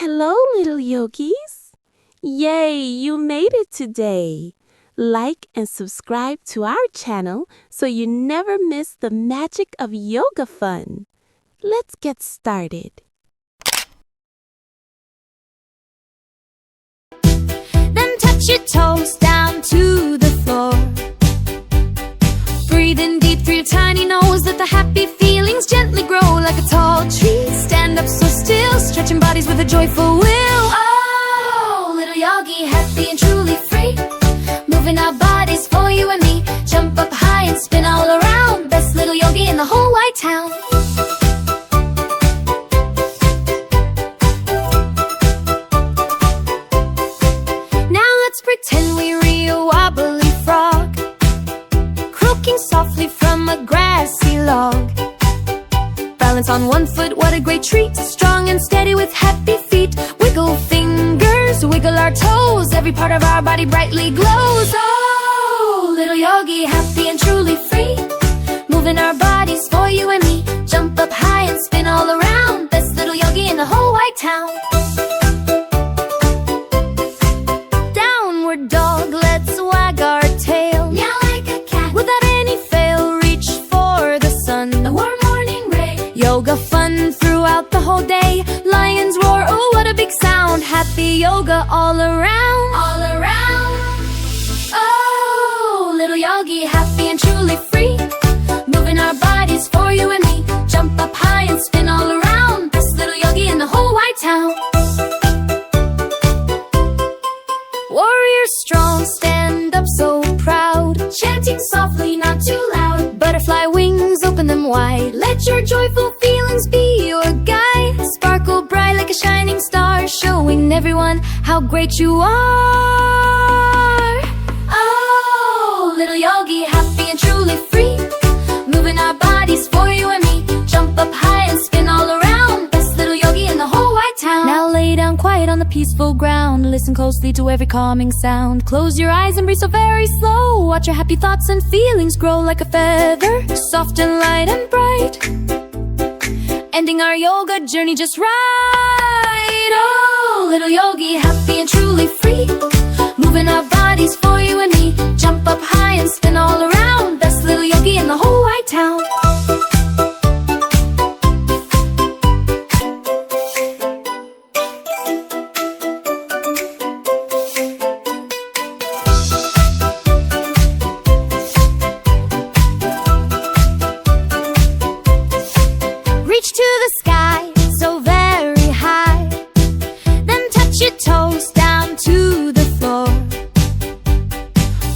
Hello, little yogis. Yay, you made it today. Like and subscribe to our channel so you never miss the magic of yoga fun. Let's get started. Then touch your toes down to the floor. Breathe in deep through your tiny nose. Let the happy feelings gently grow like a tall tree. Stand up so still, stretching bodies with a joyful will. Oh, little yogi, happy and truly free. Moving our bodies for you and me. Jump up high and spin all around. Best little yogi in the whole wide town. Now let's pretend we're a wobbly frog, croaking softly from a grassy log. Balance on one foot, what a great treat. Strong and steady with happy feet. Wiggle fingers, wiggle our toes. Every part of our body brightly glows. Oh, little yogi, happy and truly free. Moving our bodies for you and me. Jump up high and spin all around. Best little yogi in the whole wide town. Downward dog, let's wag our tail. Meow like a cat. Without any fail, reach for the sun. A warm morning ray. Yoga fun throughout the whole day. Lions roar, oh what a big sound. Happy yoga all around. All around. Oh, little yogi, happy and truly free. Moving our bodies for you and me. Jump up high and spin all around. Best little yogi in the whole wide town. Warrior strong, stand up so proud. Chanting softly, not too loud. Butterfly wings, open them wide. Let your joyful feelings be your guide. Sparkle bright like a shining star, showing everyone how great you are. Oh, little yogi, happy and truly free. Moving our bodies for you and me. Jump up high and spin all around. Best little yogi in the whole wide town. Now lay down quiet on the peaceful ground. Listen closely to every calming sound. Close your eyes and breathe so very slow. Watch your happy thoughts and feelings grow like a feather, soft and light and bright. Ending our yoga journey just right. Oh, little yogi, happy and truly free. Moving our bodies for you and me. Jump up high and spin all around. Best little yogi in the whole wide town. Reach to the sky, so very high. Then touch your toes down to the floor.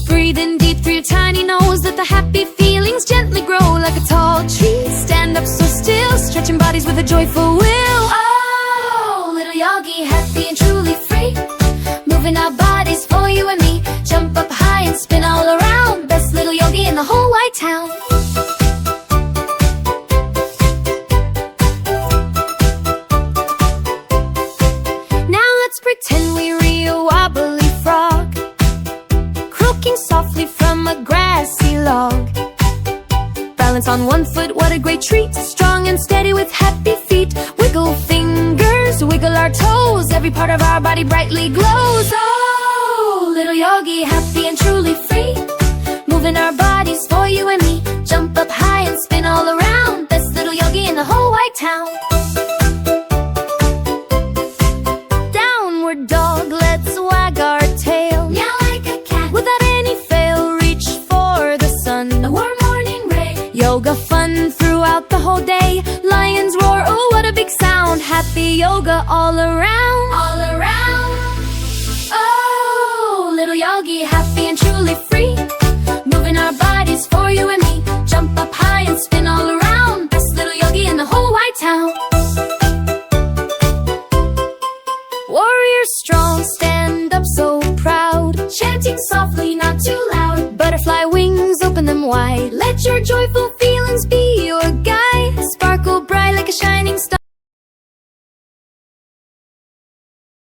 Breathe in deep through your tiny nose. Let the happy feelings gently grow like a tall tree. Stand up so still, stretching bodies with a joyful will. Oh, little yogi, happy and truly free. Moving our bodies for you and me. Jump up high and spin all around. Best little yogi in the whole wide town. Pretend we're a wobbly frog, croaking softly from a grassy log. Balance on one foot, what a great treat. Strong and steady with happy feet. Wiggle fingers, wiggle our toes. Every part of our body brightly glows. Oh, little yogi, happy and truly free. Moving our bodies for you and me. Jump up high and spin all around. Best little yogi in the whole wide town. Dog, let's wag our tail. Meow like a cat. Without any fail, reach for the sun. A warm morning ray. Yoga fun throughout the whole day. Lions roar, oh what a big sound. Happy yoga all around. All around. Oh, little yogi, happy and truly free. Moving our bodies for you and me. Jump up high and spin all around. Best little yogi in the whole wide town. Warrior strong, stand up so proud. Chanting softly, not too loud. Butterfly wings, open them wide. Let your joyful